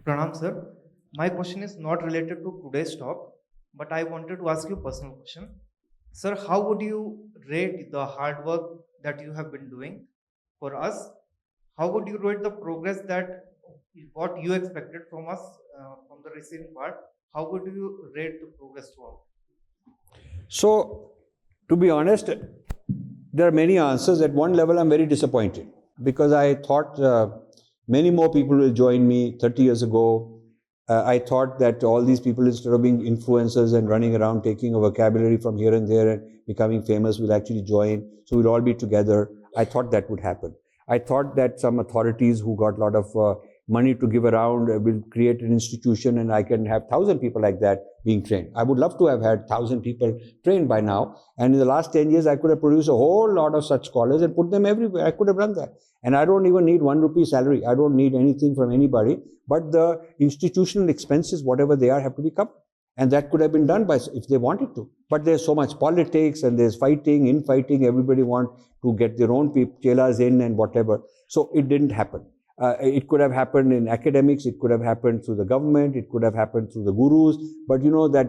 Pranam sir, my question is not related to today's talk, but I wanted to ask you a personal question. Sir, how would you rate the hard work that you have been doing for us? How would you rate the progress that what you expected from us from the receiving part? How would you rate the progress throughout? So, to be honest, there are many answers. At one level, I'm very disappointed because I thought many more people will join me 30 years ago. I thought that all these people, instead of being influencers and running around taking a vocabulary from here and there and becoming famous, will actually join. So we'll all be together. I thought that would happen. I thought that some authorities who got a lot of money to give around will create an institution and I can have 1,000 people like that being trained. I would love to have had 1,000 people trained by now. And in the last 10 years, I could have produced a whole lot of such scholars and put them everywhere. I could have done that. And I don't even need 1 rupee salary. I don't need anything from anybody. But the institutional expenses, whatever they are, have to be covered. And that could have been done by if they wanted to. But there's so much politics and there's fighting, infighting. Everybody wants to get their own chelas in and whatever. So it didn't happen. It could have happened in academics, it could have happened through the government, it could have happened through the gurus, but you know that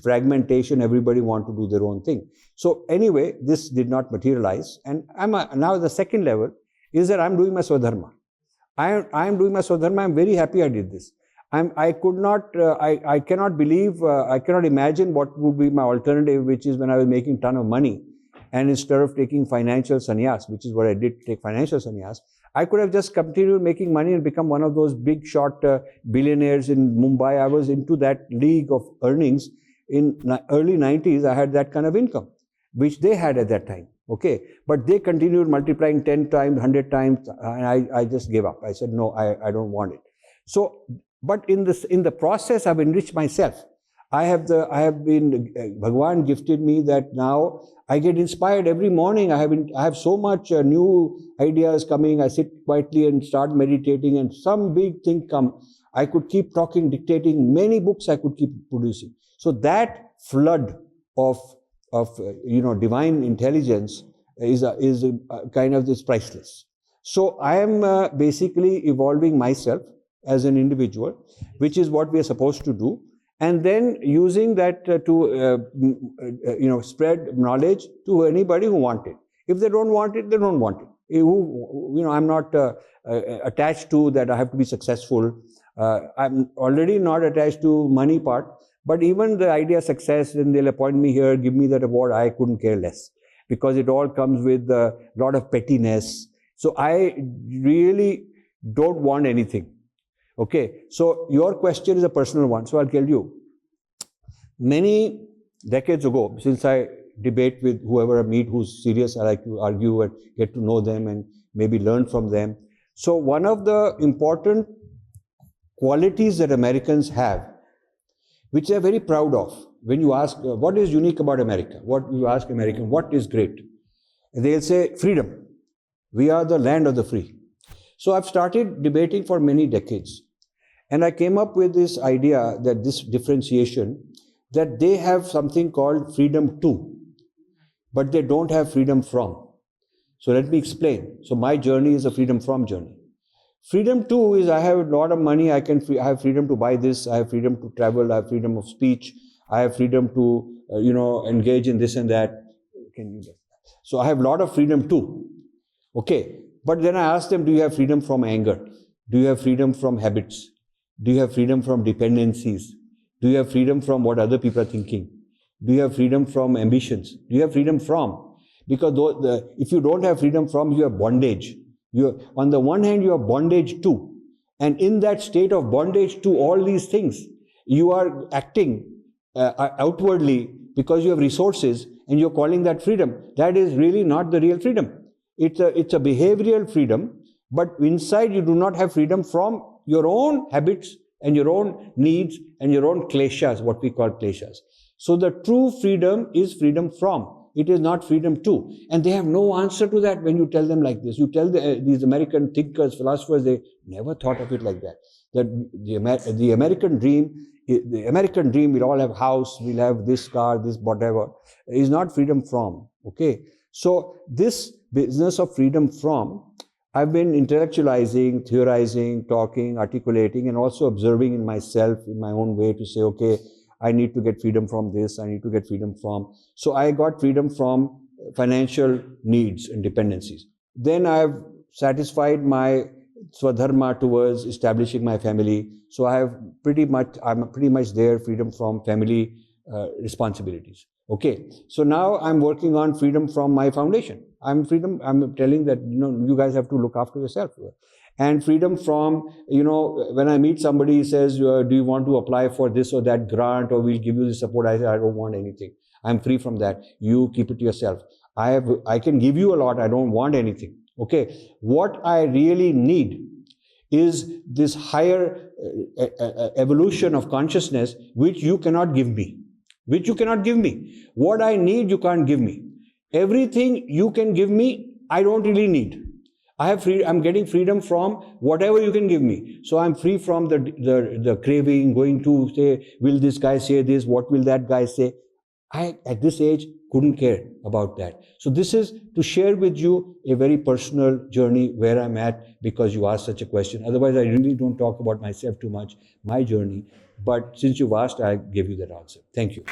fragmentation, everybody wants to do their own thing. So anyway, this did not materialize. And now the second level is that I'm doing my swadharma. I am doing my swadharma. I'm very happy I did this. I cannot believe, I cannot imagine what would be my alternative, which is when I was making a ton of money. And instead of taking financial sannyas, which is what I did, take financial sannyas, I could have just continued making money and become one of those big shot billionaires in Mumbai. I was into that league of earnings. In early 90s, I had that kind of income, which they had at that time. Okay, but they continued multiplying 10 times, 100 times, and I just gave up. I said, no, I don't want it. So, but in the process, I've enriched myself. I have been, Bhagwan gifted me that now I get inspired every morning. I have so much new ideas coming. I sit quietly and start meditating and some big thing come. I could keep talking, dictating, many books I could keep producing. So that flood of divine intelligence is kind of this priceless. So I am basically evolving myself as an individual, which is what we are supposed to do. And then using that to spread knowledge to anybody who wants it. If they don't want it, they don't want it. I'm not attached to that I have to be successful. I'm already not attached to money part. But even the idea of success, and they'll appoint me here, give me that award, I couldn't care less. Because it all comes with a lot of pettiness. So I really don't want anything. Okay, so your question is a personal one, so I'll tell you. Many decades ago, since I debate with whoever I meet who's serious, I like to argue and get to know them and maybe learn from them. So one of the important qualities that Americans have, which they're very proud of, when you ask what is unique about America, what you ask American, what is great? They'll say freedom. We are the land of the free. So I've started debating for many decades. And I came up with this idea that this differentiation, that they have something called freedom to, but they don't have freedom from. So let me explain. So my journey is a freedom from journey. Freedom to is I have a lot of money, I have freedom to buy this, I have freedom to travel, I have freedom of speech, I have freedom to, engage in this and that. Can you get that? So I have a lot of freedom too. Okay. But then I ask them, do you have freedom from anger? Do you have freedom from habits? Do you have freedom from dependencies? Do you have freedom from what other people are thinking? Do you have freedom from ambitions? Do you have freedom from? Because if you don't have freedom from, you have bondage. On the one hand, you have bondage to. And in that state of bondage to all these things, you are acting outwardly because you have resources and you're calling that freedom. That is really not the real freedom. It's a behavioral freedom, but inside you do not have freedom from your own habits and your own needs and your own kleshas, what we call kleshas. So the true freedom is freedom from. It is not freedom to. And they have no answer to that when you tell them like this. You tell these American thinkers, philosophers, they never thought of it like that. That the American dream, we'll all have a house, we'll have this car, this whatever, is not freedom from. Okay. So this business of freedom from, I've been intellectualizing, theorizing, talking, articulating, and also observing in myself in my own way to say, okay, I need to get freedom from this, I need to get freedom from. So I got freedom from financial needs and dependencies. Then I've satisfied my swadharma towards establishing my family. So I'm pretty much there, freedom from family responsibilities. Okay, so now I'm working on freedom from my foundation. I'm telling that, you guys have to look after yourself. And freedom from, when I meet somebody, he says, do you want to apply for this or that grant, or we'll give you the support? I say, I don't want anything. I'm free from that. You keep it to yourself. I can give you a lot. I don't want anything. Okay, what I really need is this higher evolution of consciousness, which you cannot give me. What I need, you can't give me. Everything you can give me, I don't really need. I'm getting freedom from whatever you can give me. So I'm free from the craving, going to say, will this guy say this? What will that guy say? I, at this age, couldn't care about that. So this is to share with you a very personal journey where I'm at, because you asked such a question. Otherwise, I really don't talk about myself too much, my journey. But since you've asked, I gave you that answer. Thank you.